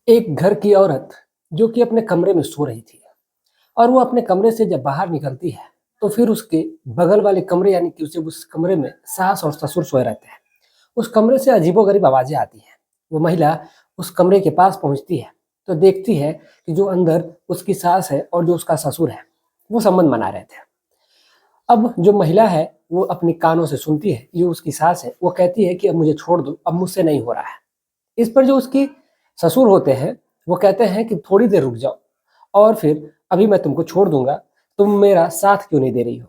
एक घर की औरत जो कि अपने कमरे में सो रही थी और वो अपने कमरे से जब बाहर निकलती है तो फिर उसके बगल वाले कमरे यानी कि उसे उस कमरे में सास और ससुर सोए रहते हैं। उस कमरे से अजीबोगरीब आवाजें आती हैं। वो महिला उस कमरे के पास पहुंचती है तो देखती है कि जो अंदर उसकी सास है और जो उसका ससुर है वो संबंध बना रहे थे। अब जो महिला है वो अपने कानों से सुनती है, जो उसकी सास है वो कहती है कि अब मुझे छोड़ दो, अब मुझसे नहीं हो रहा है। इस पर जो उसकी ससुर होते हैं वो कहते हैं कि थोड़ी देर रुक जाओ और फिर अभी मैं तुमको छोड़ दूंगा, तुम मेरा साथ क्यों नहीं दे रही हो।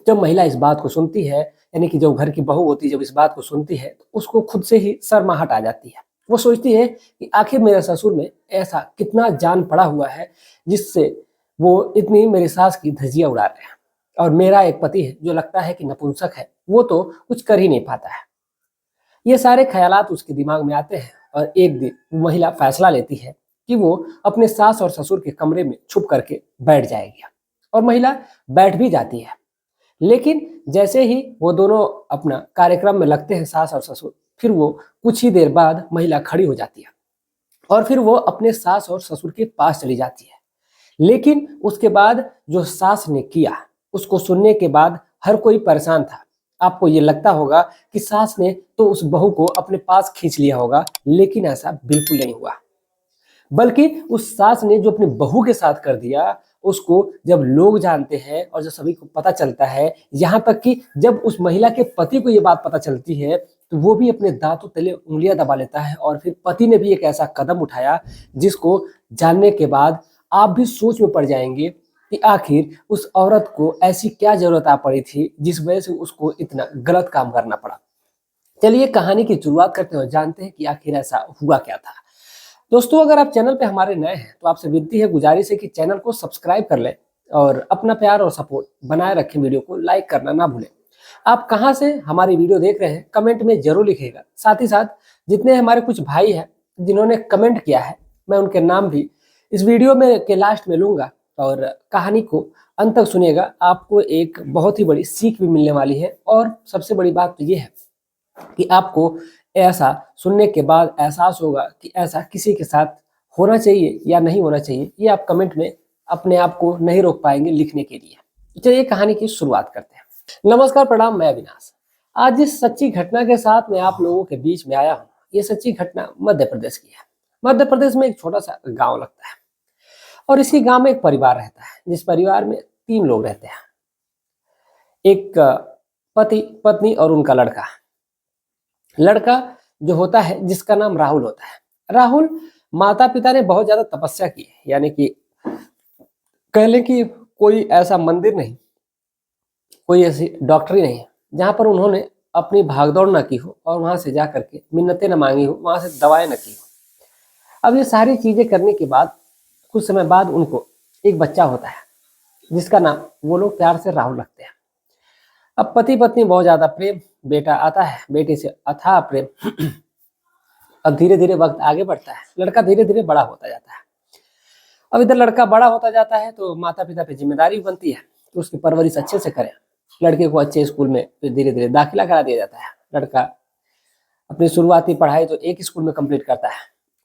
जब महिला इस बात को सुनती है, यानी कि जो घर की बहू होती है, जब इस बात को सुनती है तो उसको खुद से ही शर्माहट आ जाती है। वो सोचती है कि आखिर मेरे ससुर में ऐसा कितना जान पड़ा हुआ है जिससे वो इतनी मेरी सास की धज्जियां उड़ा रहे हैं, और मेरा एक पति है जो लगता है कि नपुंसक है, वो तो कुछ कर ही नहीं पाता है। ये सारे ख्यालात उसके दिमाग में आते हैं और एक दिन वो महिला फैसला लेती है कि वो अपने सास और ससुर के कमरे में छुप करके बैठ जाएगी। और महिला बैठ भी जाती है। लेकिन जैसे ही वो दोनों अपना कार्यक्रम में लगते हैं, सास और ससुर, फिर वो कुछ ही देर बाद महिला खड़ी हो जाती है और फिर वो अपने सास और ससुर के पास चली जाती है। लेकिन उसके बाद जो सास ने किया उसको सुनने के बाद हर कोई परेशान था। आपको ये लगता होगा कि सास ने तो उस बहू को अपने पास खींच लिया होगा, लेकिन ऐसा बिल्कुल नहीं हुआ। बल्कि उस सास ने जो अपनी बहू के साथ कर दिया, उसको जब लोग जानते हैं और जब सभी को पता चलता है, यहाँ तक कि जब उस महिला के पति को ये बात पता चलती है तो वो भी अपने दांतों तले उंगलियां दबा लेता है। और फिर पति ने भी एक ऐसा कदम उठाया जिसको जानने के बाद आप भी सोच में पड़ जाएंगे कि आखिर उस औरत को ऐसी क्या जरूरत आ पड़ी थी जिस वजह से उसको इतना गलत काम करना पड़ा। चलिए कहानी की शुरुआत करते हैं और जानते हैं कि आखिर ऐसा हुआ क्या था। दोस्तों, अगर आप चैनल पे हमारे नए हैं तो आपसे विनती है, गुजारिश है कि चैनल को सब्सक्राइब कर लें और अपना प्यार और सपोर्ट बनाए रखें। वीडियो को लाइक करना ना भूलें। आप कहां से हमारी वीडियो देख रहे हैं कमेंट में जरूर लिखिएगा। साथ ही साथ जितने हमारे कुछ भाई हैं जिन्होंने कमेंट किया है, मैं उनके नाम भी इस वीडियो में के लास्ट में लूंगा। और कहानी को अंत तक सुनिएगा, आपको एक बहुत ही बड़ी सीख भी मिलने वाली है। और सबसे बड़ी बात तो ये है कि आपको ऐसा सुनने के बाद एहसास होगा कि ऐसा किसी के साथ होना चाहिए या नहीं होना चाहिए। ये आप कमेंट में अपने आप को नहीं रोक पाएंगे लिखने के लिए। चलिए कहानी की शुरुआत करते हैं। नमस्कार, प्रणाम, मैं अविनाश। आज जिस सच्ची घटना के साथ मैं आप लोगों के बीच में आया हूँ, ये सच्ची घटना मध्य प्रदेश की है। मध्य प्रदेश में एक छोटा सा गांव लगता है और इसी गांव में एक परिवार रहता है, जिस परिवार में 3 लोग रहते हैं। एक पति, पत्नी और उनका लड़का। लड़का जो होता है जिसका नाम राहुल होता है। राहुल, माता पिता ने बहुत ज्यादा तपस्या की है, यानी कि कह लें कि कोई ऐसा मंदिर नहीं, कोई ऐसी डॉक्टरी नहीं है जहां पर उन्होंने अपनी भागदौड़ न की हो और वहां से जाकर के मिन्नतें न मांगी हो, वहां से दवाएं न की हो। अब ये सारी चीजें करने के बाद कुछ समय बाद उनको एक बच्चा होता है जिसका नाम वो लोग प्यार से राहुल रखते हैं। अब पति पत्नी बहुत ज्यादा प्रेम, बेटा आता है, बेटे से अथाह प्रेम। अब धीरे धीरे वक्त आगे बढ़ता है, लड़का धीरे धीरे बड़ा होता जाता है। अब इधर लड़का बड़ा होता जाता है तो माता पिता पे जिम्मेदारी बनती है कि उसकी परवरिश अच्छे से करें। लड़के को अच्छे स्कूल में धीरे धीरे दाखिला करा दिया जाता है। लड़का अपनी शुरुआती पढ़ाई तो एक स्कूल में कंप्लीट करता है,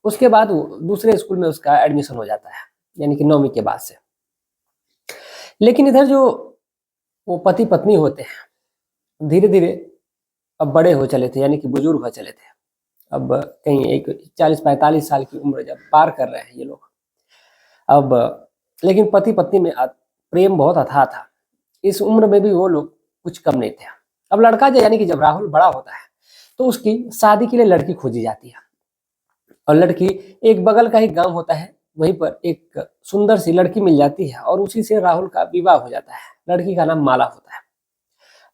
उसके बाद वो दूसरे स्कूल में उसका एडमिशन हो जाता है, यानी कि 9वीं के बाद से। लेकिन इधर जो वो पति पत्नी होते हैं धीरे धीरे अब बड़े हो चले थे, यानी कि बुजुर्ग हो चले थे। अब कहीं एक 40-45 साल की उम्र जब पार कर रहे हैं ये लोग। अब लेकिन पति पत्नी में प्रेम बहुत अथाह था। इस उम्र में भी वो लोग कुछ कम नहीं थे। अब लड़का जो, यानी कि जब राहुल बड़ा होता है तो उसकी शादी के लिए लड़की खोजी जाती है। और लड़की एक बगल का ही गांव होता है, वहीं पर एक सुंदर सी लड़की मिल जाती है और उसी से राहुल का विवाह हो जाता है। लड़की का नाम माला होता है।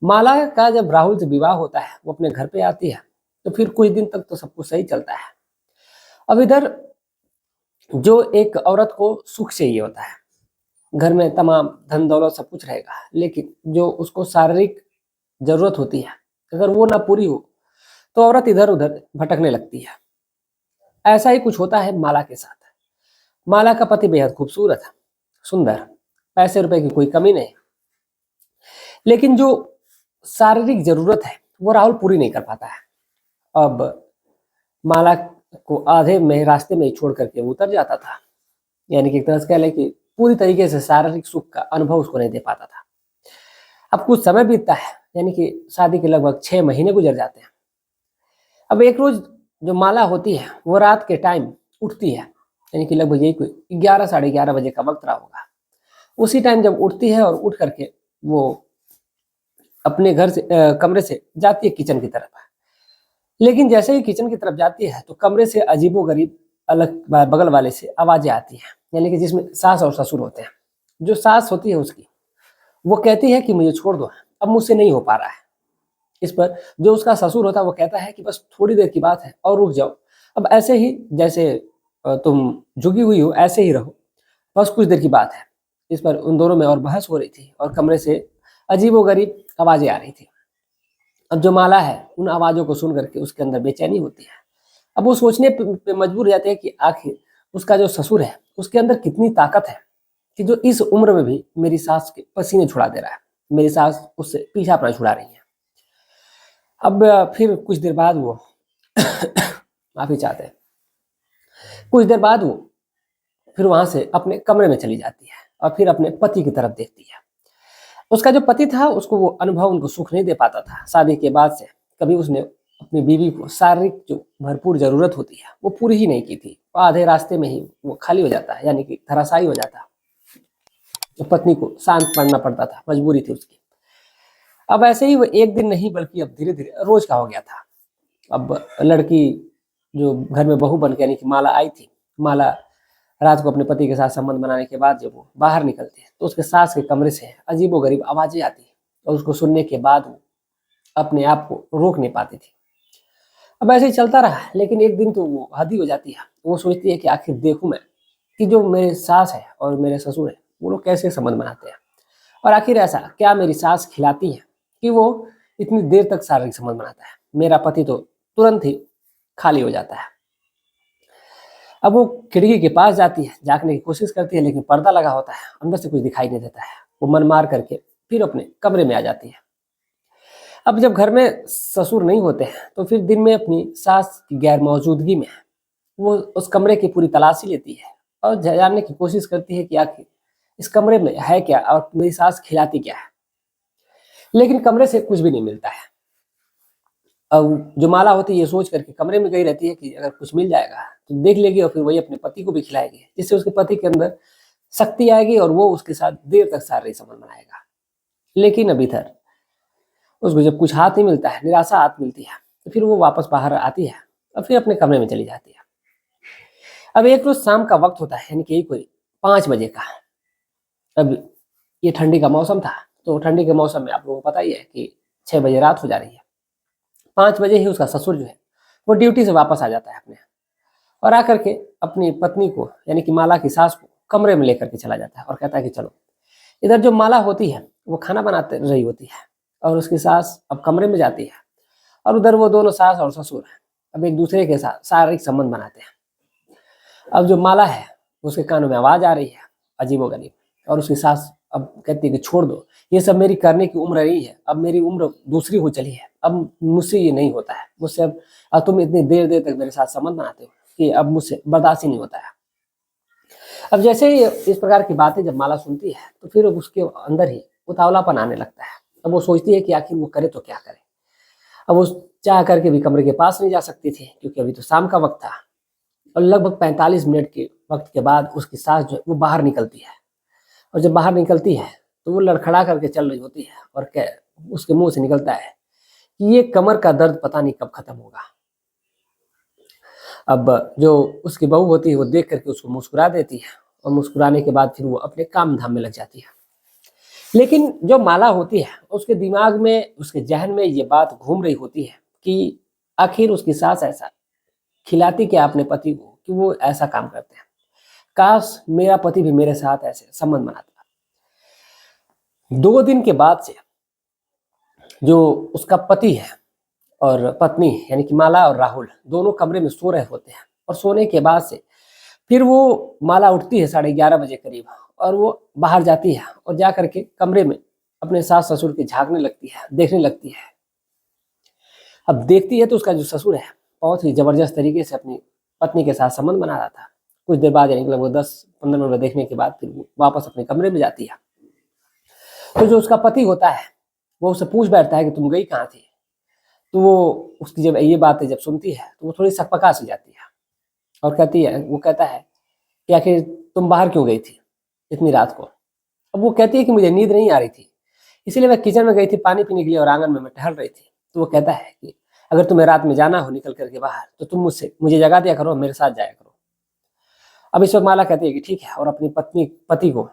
माला का जब राहुल से विवाह होता है, वो अपने घर पे आती है, तो फिर कुछ दिन तक तो सब कुछ सही चलता है। अब इधर जो एक औरत को सुख चाहिए होता है, घर में तमाम धन दौलत सब कुछ रहेगा, लेकिन जो उसको शारीरिक जरूरत होती है अगर वो ना पूरी हो तो औरत इधर उधर भटकने लगती है। ऐसा ही कुछ होता है माला के साथ। माला का पति बेहद खूबसूरत, सुंदर, पैसे रुपए की कोई कमी नहीं, लेकिन जो शारीरिक जरूरत है वो राहुल पूरी नहीं कर पाता है। अब माला को आधे में रास्ते में ही छोड़ करके वो उतर जाता था। यानी कि एक तरह से कह लें कि पूरी तरीके से शारीरिक सुख का अनुभव उसको नहीं दे पाता था। अब कुछ समय बीतता है, यानी कि शादी के लगभग 6 महीने गुजर जाते हैं। अब एक रोज जो माला होती है वो रात के टाइम उठती है, यानी कि लगभग यही कोई 11 साढ़े 11 बजे का वक्त रहा होगा। उसी टाइम जब उठती है और उठ करके वो अपने घर से कमरे से जाती है किचन की तरफ। लेकिन जैसे ही किचन की तरफ जाती है तो कमरे से अजीबोगरीब अलग बगल वाले से आवाजें आती हैं, यानी कि जिसमें सास और ससुर होते हैं। जो सास होती है उसकी, वो कहती है कि मुझे छोड़ दो, अब मुझसे नहीं हो पा रहा है। इस पर जो उसका ससुर होता है वो कहता है कि बस थोड़ी देर की बात है और रुक जाओ, अब ऐसे ही जैसे तुम झुकी हुई हो ऐसे ही रहो, बस कुछ देर की बात है। इस पर उन दोनों में और बहस हो रही थी और कमरे से अजीबोगरीब आवाजें आ रही थी। अब जो माला है उन आवाजों को सुन करके उसके अंदर बेचैनी होती है। अब वो सोचने पे मजबूर हो जाते हैं कि आखिर उसका जो ससुर है उसके अंदर कितनी ताकत है कि जो इस उम्र में भी मेरी सास के पसीने छुड़ा दे रहा है, मेरी सास उससे पीछा अपना छुड़ा रही है। अब फिर कुछ देर बाद वो माफी चाहते हैं, कुछ देर बाद वो फिर वहां से अपने कमरे में चली जाती है और फिर अपने पति की तरफ देखती है। उसका जो पति था उसको वो अनुभव उनको सुख नहीं दे पाता था। शादी के बाद से कभी उसने अपनी बीवी को शारीरिक जो भरपूर जरूरत होती है वो पूरी ही नहीं की थी। आधे रास्ते में ही वो खाली हो जाता है, यानी कि धराशायी हो जाता है। तो पत्नी को शांत पड़ना पड़ता था, मजबूरी थी उसकी। अब ऐसे ही वो एक दिन नहीं बल्कि अब धीरे धीरे रोज का हो गया था। अब लड़की जो घर में बहू बन के यानी कि माला आई थी, माला रात को अपने पति के साथ संबंध बनाने के बाद जब वो बाहर निकलती है तो उसके सास के कमरे से अजीबोगरीब आवाजें आती है और उसको सुनने के बाद वो अपने आप को रोक नहीं पाती थी। अब ऐसे ही चलता रहा, लेकिन एक दिन तो वो हद ही हो जाती है। वो सोचती है कि आखिर देखूं मैं कि जो मेरे सास है और मेरे ससुर है वो लोग कैसे संबंध बनाते हैं, और आखिर ऐसा क्या मेरी सास खिलाती है कि वो इतनी देर तक शारीरिक संबंध बनाता है। मेरा पति तो तुरंत ही खाली हो जाता है। अब वो खिड़की के पास जाती है, झांकने की कोशिश करती है, लेकिन पर्दा लगा होता है, अंदर से कुछ दिखाई नहीं देता है। वो मन मार करके फिर अपने कमरे में आ जाती है। अब जब घर में ससुर नहीं होते हैं तो फिर दिन में अपनी सास की गैर मौजूदगी में वो उस कमरे की पूरी तलाशी लेती है और जानने की कोशिश करती है कि आखिर इस कमरे में है क्या और मेरी सास खिलाती क्या है। लेकिन कमरे से कुछ भी नहीं मिलता है। अब जो माला होती है ये सोच करके कमरे में गई रहती है कि अगर कुछ मिल जाएगा तो देख लेगी और फिर वही अपने पति को भी खिलाएगी, जिससे उसके पति के अंदर शक्ति आएगी और वो उसके साथ देर तक शारीरिक संबंध बनाएगा। लेकिन अब इधर उसको जब कुछ हाथ नहीं मिलता है, निराशा हाथ मिलती है, तो फिर वो वापस बाहर आती है और फिर अपने कमरे में चली जाती है। अब एक रोज शाम का वक्त होता है, यानी कि कोई 5 बजे का। अब ये ठंडी का मौसम था, तो ठंडी के मौसम में आप लोगों को पता ही है कि 6 बजे रात हो जा रही है। 5 बजे ही उसका ससुर जो है वो ड्यूटी से वापस आ जाता है अपने, और आकर के अपनी पत्नी को यानी कि माला की सास को कमरे में लेकर के चला जाता है और कहता है कि चलो। इधर जो माला होती है वो खाना बनाते रही होती है और उसकी सास अब कमरे में जाती है, और उधर वो दोनों सास और ससुर अब एक दूसरे के साथ शारीरिक संबंध बनाते हैं। अब जो माला है उसके कानों में आवाज आ रही है अजीबोगरीब, और उसकी सास अब कहती है कि छोड़ दो, ये सब मेरी करने की उम्र नहीं है, अब मेरी उम्र दूसरी हो चली है, अब मुझसे ये नहीं होता है, मुझसे अब तुम इतनी देर देर तक मेरे साथ संबंध बनाते हो कि अब मुझसे बर्दाश्त ही नहीं होता है। अब जैसे ही इस प्रकार की बातें जब माला सुनती है तो फिर उसके अंदर ही उतावलापन आने लगता है। अब वो सोचती है कि आखिर वो करे तो क्या करे। अब वो चाह करके भी कमरे के पास नहीं जा सकती थी क्योंकि अभी तो शाम का वक्त था, और लगभग 45 मिनट के वक्त के बाद उसकी सास जो है वो बाहर निकलती है, और जब बाहर निकलती है तो वो लड़खड़ा करके चल रही होती है और उसके मुंह से निकलता है कि ये कमर का दर्द पता नहीं कब खत्म होगा। अब जो उसकी बहू होती है वो देख करके उसको मुस्कुरा देती है, और मुस्कुराने के बाद फिर वो अपने काम धाम में लग जाती है। लेकिन जो माला होती है उसके दिमाग में, उसके जहन में ये बात घूम रही होती है कि आखिर उसकी सास ऐसा खिलाती क्या अपने पति को कि वो ऐसा काम करते हैं। काश मेरा पति भी मेरे साथ ऐसे संबंध बनाता। 2 दिन के बाद से जो उसका पति है और पत्नी यानी कि माला और राहुल दोनों कमरे में सो रहे होते हैं, और सोने के बाद से फिर वो माला उठती है 11:30 बजे करीब, और वो बाहर जाती है और जा करके कमरे में अपने सास ससुर के झांकने लगती है, देखने लगती है। अब देखती है तो उसका जो ससुर है बहुत ही जबरदस्त तरीके से अपनी पत्नी के साथ संबंध बना रहा था। कुछ देर बाद यानी कि लगभग 10-15 मिनट देखने के बाद फिर वो वापस अपने कमरे में जाती है। तो जो उसका पति होता है वो उससे पूछ बैठता है कि तुम गई कहाँ थी। तो वो उसकी जब ये बातें जब सुनती है तो वो थोड़ी सकपका सी जाती है और वो कहता है कि आखिर तुम बाहर क्यों गई थी इतनी रात को। अब वो कहती है कि मुझे नींद नहीं आ रही थी, इसीलिए मैं किचन में गई थी पानी पीने के लिए और आंगन में मैं टहल रही थी। तो वो कहता है कि अगर तुम्हें रात में जाना हो निकल करके बाहर तो तुम मुझे जगा दिया करो, मेरे साथ जाया करो। अब इस वक्त माला कहती है कि ठीक है, और अपनी पति को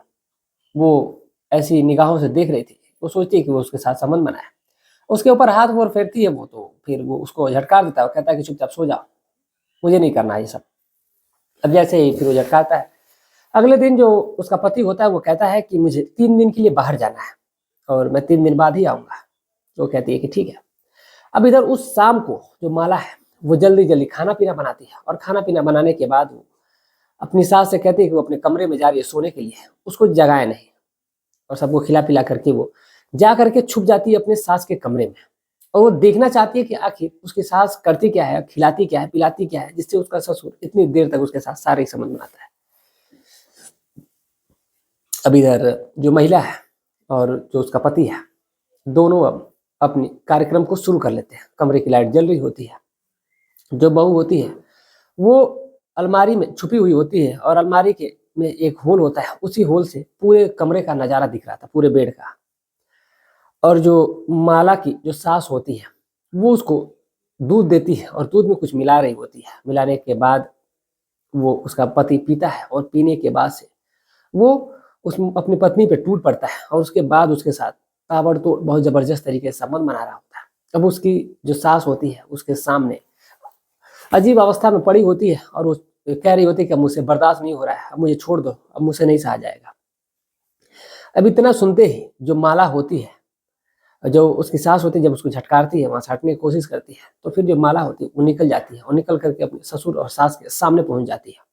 वो ऐसी निगाहों से देख रही थी। वो सोचती है कि वो उसके साथ संबंध बनाए, उसके ऊपर हाथ वो फेरती है वो, तो फिर वो उसको झटकार देता है और कहता है कि चुपचाप सो जाओ, मुझे नहीं करना ये सब। अब जैसे ही फिर वो झटकारता है, अगले दिन जो उसका पति होता है वो कहता है कि मुझे 3 दिन के लिए बाहर जाना है और मैं 3 दिन बाद ही आऊँगा। तो वो कहती है कि ठीक है। अब इधर उस शाम को जो माला है वो जल्दी जल्दी खाना पीना बनाती है और खाना पीना बनाने के बाद वो अपनी सास से कहती है कि वो अपने कमरे में जा रही है सोने के लिए, उसको जगाए नहीं। और सबको खिला पिला करके वो जा करके छुप जाती है अपने सास के कमरे में और वो देखना चाहती है कि आखिर उसकी सास करती क्या है, खिलाती क्या है, पिलाती क्या है, जिससे उसका ससुर इतनी देर तक उसके साथ सारे संबंध बनाता है। अब इधर जो महिला है और जो उसका पति है दोनों अब अपनी कार्यक्रम को शुरू कर लेते हैं। कमरे की लाइट जल रही होती है। जो बहू होती है वो अलमारी में छुपी हुई होती है और अलमारी के में एक होल होता है, उसी होल से पूरे कमरे का नजारा दिख रहा था, पूरे बेड का। और जो माला की जो सास होती है वो उसको दूध देती है और दूध में कुछ मिला रही होती है। मिलाने के बाद वो उसका पति पीता है और पीने के बाद से वो उस अपनी पत्नी पे टूट पड़ता है और उसके बाद उसके साथ ताबड़तोड़ बहुत जबरदस्त तरीके से संबंध बना रहा होता है। अब उसकी जो सास होती है उसके सामने अजीब अवस्था में पड़ी होती है और वो कह रही होती है कि अब मुझसे बर्दाश्त नहीं हो रहा है, अब मुझे छोड़ दो, अब मुझसे नहीं सहा जाएगा। अब इतना सुनते ही जो माला होती है, जो उसकी सास होती है, जब उसको झटकारती है, वहां से हटने की कोशिश करती है, तो फिर जो माला होती है वो निकल जाती है और निकल करके अपने ससुर और सास के सामने पहुंच जाती है।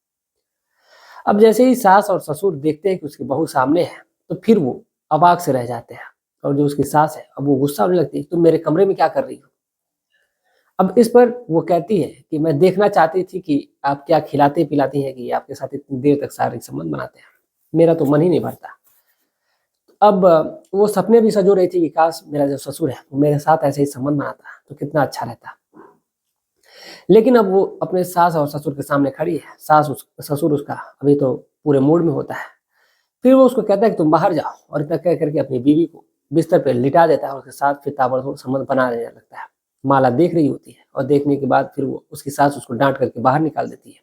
अब जैसे ही सास और ससुर देखते हैं कि उसकी बहू सामने है तो फिर वो अबाक से रह जाते हैं। और जो उसकी सास है अब वो गुस्सा होने लगती है, तुम मेरे कमरे में क्या कर रही हो। अब इस पर वो कहती है कि मैं देखना चाहती थी कि आप क्या खिलाते पिलाती हैं कि आपके साथ इतनी देर तक शारीरिक संबंध बनाते हैं, मेरा तो मन ही नहीं भरता। अब वो सपने भी सजो रही थी कि काश मेरा जो ससुर है वो मेरे साथ ऐसे ही संबंध बनाता तो कितना अच्छा रहता। लेकिन अब वो अपने सास और ससुर के सामने खड़ी है। ससुर उसका अभी तो पूरे मूड में होता है। फिर वो उसको कहता है कि तुम बाहर जाओ, और इतना कह करके अपनी बीवी को बिस्तर पर लिटा देता है और उसके साथ फिर ताबड़तोड़ संबंध बना लेने लगता है। माला देख रही होती है और देखने के बाद फिर वो उसकी सास उसको डांट करके बाहर निकाल देती है।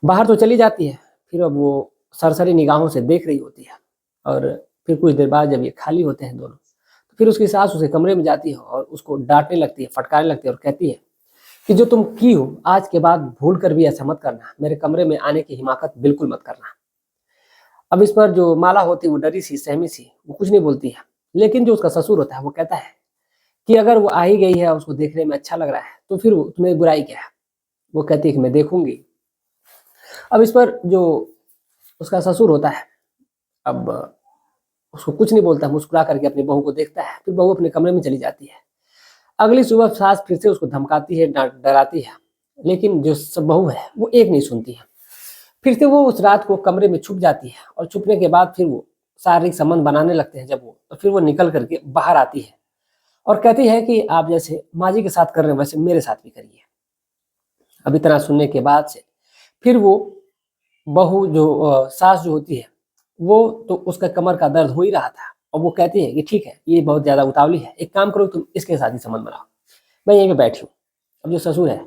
बाहर तो चली जाती है, फिर अब वो सरसरी निगाहों से देख रही होती है। और फिर कुछ देर बाद जब ये खाली होते हैं दोनों, तो फिर उसकी सास उसके कमरे में जाती है और उसको डांटने लगती है, फटकारने लगती है और कहती है कि जो तुम की हो आज के बाद भूल कर भी ऐसा मत करना, मेरे कमरे में आने की हिमाकत बिल्कुल मत करना। अब इस पर जो माला होती है वो डरी सी सहमी सी, वो कुछ नहीं बोलती है। लेकिन जो उसका ससुर होता है वो कहता है कि अगर वो आ ही गई है, उसको देखने में अच्छा लग रहा है, तो फिर तुम्हें बुराई क्या है। वो कहती है कि मैं देखूंगी। अब इस पर जो उसका ससुर होता है अब उसको कुछ नहीं बोलता, मुस्कुरा करके अपनी बहू को देखता है, फिर बहू अपने कमरे में चली जाती है। अगली सुबह सास फिर से उसको धमकाती है, डराती है, लेकिन जो बहू है वो एक नहीं सुनती है। फिर से वो उस रात को कमरे में छुप जाती है और छुपने के बाद फिर वो शारीरिक संबंध बनाने लगते हैं। जब वो तो फिर वो निकल करके बाहर आती है और कहती है कि आप जैसे माँ जी के साथ कर रहे हैं वैसे मेरे साथ भी करिए। अब इतना सुनने के बाद से फिर वो बहू जो सास जो होती है वो तो उसका कमर का दर्द हो ही रहा था और वो कहती है कि ठीक है ये बहुत ज्यादा उतावली है, एक काम करो तुम इसके साथ ही संबंध बनाओ, मैं यहीं पे बैठी हूँ। अब जो ससुर है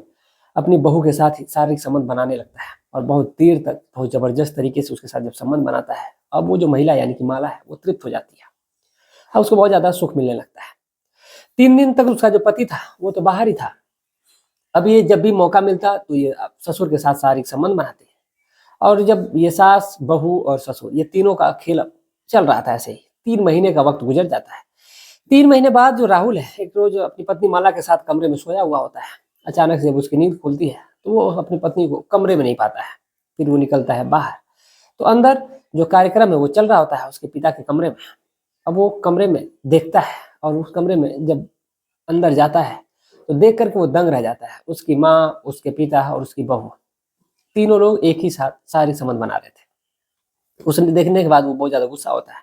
अपनी बहू के साथ ही शारीरिक संबंध बनाने लगता है और बहुत देर तक बहुत जबरदस्त तरीके से उसके साथ जब संबंध बनाता है, अब वो जो महिला यानी कि माला है वो तृप्त हो जाती है। अब उसको बहुत ज्यादा सुख मिलने लगता है। 3 दिन तक उसका जो पति था वो तो बाहर ही था। अब ये जब भी मौका मिलता तो ये ससुर के साथ शारीरिक संबंध बनाते हैं। और जब ये सास बहू और ससुर ये तीनों का खेल चल रहा था ऐसे ही, 3 महीने का वक्त गुजर जाता है। 3 महीने बाद जो राहुल है एक रोज अपनी पत्नी माला के साथ कमरे में सोया हुआ होता है। अचानक से जब उसकी नींद खुलती है तो वो अपनी पत्नी को कमरे में नहीं पाता है। फिर वो निकलता है बाहर, तो अंदर जो कार्यक्रम है वो चल रहा होता है उसके पिता के कमरे में। अब वो कमरे में देखता है और उस कमरे में जब अंदर जाता है तो देख करके वो दंग रह जाता है। उसकी माँ, उसके पिता और उसकी बहू, तीनों लोग एक ही साथ शारीरिक संबंध बना रहे थे। उसने देखने के बाद वो बहुत ज्यादा गुस्सा होता है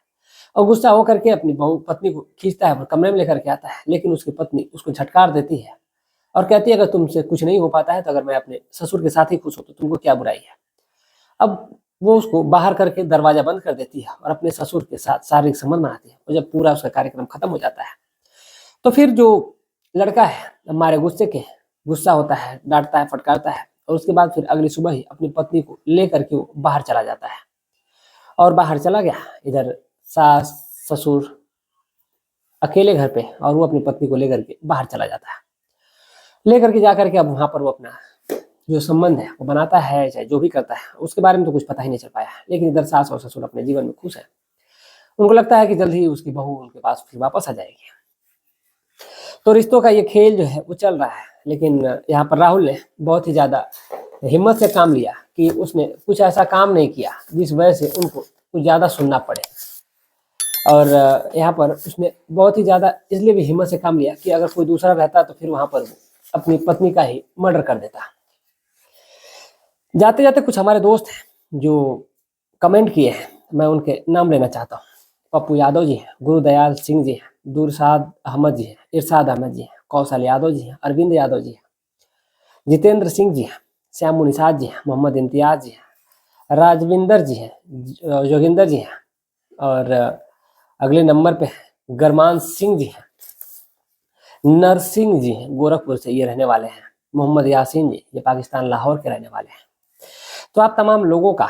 और गुस्सा होकर के अपनी बहू पत्नी को खींचता है और कमरे में लेकर के आता है, लेकिन उसकी पत्नी उसको झटकार देती है और कहती है अगर तुमसे कुछ नहीं हो पाता है तो अगर मैं अपने ससुर के साथ ही खुश हूं तो तुमको क्या बुराई है। अब वो उसको बाहर करके दरवाजा बंद कर देती है और अपने ससुर के साथ शारीरिक संबंध बनाती है। और जब पूरा उसका कार्यक्रम खत्म हो जाता है तो फिर जो लड़का है हमारे गुस्सा होता है, डांटता है, फटकारता है और उसके बाद फिर अगली सुबह ही अपनी पत्नी को लेकर के वो बाहर चला जाता है और बाहर चला गया। इधर सास ससुर अकेले घर पे और वो अपनी पत्नी को लेकर के बाहर चला जाता है। लेकर के जाकर के अब वहां पर वो अपना जो संबंध है वो बनाता है, चाहे जो भी करता है उसके बारे में तो कुछ पता ही नहीं चल पाया। लेकिन इधर सास और ससुर अपने जीवन में खुश है। उनको लगता है कि जल्द ही उसकी बहू उनके पास फिर वापस आ जाएगी। तो रिश्तों का ये खेल जो है वो चल रहा है। लेकिन यहाँ पर राहुल ने बहुत ही ज्यादा हिम्मत से काम लिया कि उसने कुछ ऐसा काम नहीं किया जिस वजह से उनको कुछ ज्यादा सुनना पड़े। और यहाँ पर उसने बहुत ही ज्यादा इसलिए भी हिम्मत से काम लिया कि अगर कोई दूसरा रहता तो फिर वहां पर वो अपनी पत्नी का ही मर्डर कर देता। जाते जाते कुछ हमारे दोस्त हैं जो कमेंट किए हैं, मैं उनके नाम लेना चाहता हूँ। पप्पू यादव जी हैं, गुरुदयाल सिंह जी हैं, दूरसाद अहमद जी हैं, इरशाद अहमद जी हैं, कौशल यादव जी हैं, अरविंद यादव जी हैं, जितेंद्र सिंह जी हैं, श्यामू निषाद जी हैं, मोहम्मद इम्तियाज जी हैं, राजविंदर जी हैं, जोगिंदर जी हैं और अगले नंबर पे गरमान सिंह जी हैं, नरसिंह जी हैं, गोरखपुर से ये रहने वाले हैं, मोहम्मद यासीन जी ये पाकिस्तान लाहौर के रहने वाले हैं। तो आप तमाम लोगों का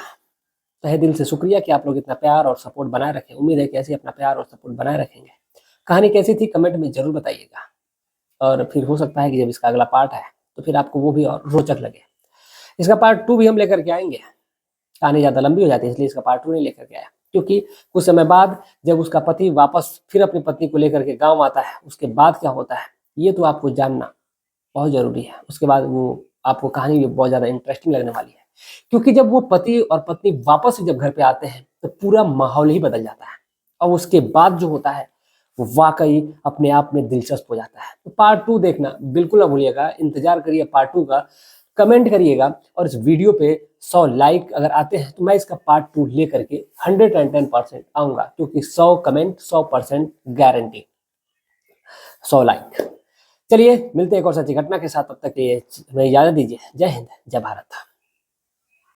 तहे दिल से शुक्रिया कि आप लोग इतना प्यार और सपोर्ट बनाए रखें। उम्मीद है कि ऐसे अपना प्यार और सपोर्ट बनाए रखेंगे। कहानी कैसी थी कमेंट में जरूर बताइएगा और फिर हो सकता है कि जब इसका अगला पार्ट है तो फिर आपको वो भी और रोचक लगे। इसका पार्ट 2 भी हम लेकर के आएंगे। कहानी ज़्यादा लंबी हो जाती है इसलिए इसका पार्ट 2 नहीं लेकर के आया, क्योंकि कुछ समय बाद जब उसका पति वापस फिर अपनी पत्नी को लेकर के गाँव आता है उसके बाद क्या होता है ये तो आपको जानना बहुत जरूरी है। उसके बाद वो आपको कहानी भी बहुत ज़्यादा इंटरेस्टिंग लगने वाली है, क्योंकि जब वो पति और पत्नी वापस जब घर पे आते हैं तो पूरा माहौल ही बदल जाता है और उसके बाद जो होता है वो वाकई अपने आप में दिलचस्प हो जाता है। तो पार्ट 2 देखना बिल्कुल ना भूलिएगा, इंतजार करिए पार्ट 2 का, कमेंट करिएगा और इस वीडियो पे 100 लाइक अगर आते हैं तो मैं इसका पार्ट 2 लेकर के 110% आऊंगा, क्योंकि 100 कमेंट 100% गारंटी, 100 लाइक। चलिए मिलते हैं एक और सच्ची घटना के साथ, तब तक के लिए हमें इजाजत दीजिए। जय हिंद, जय भारत।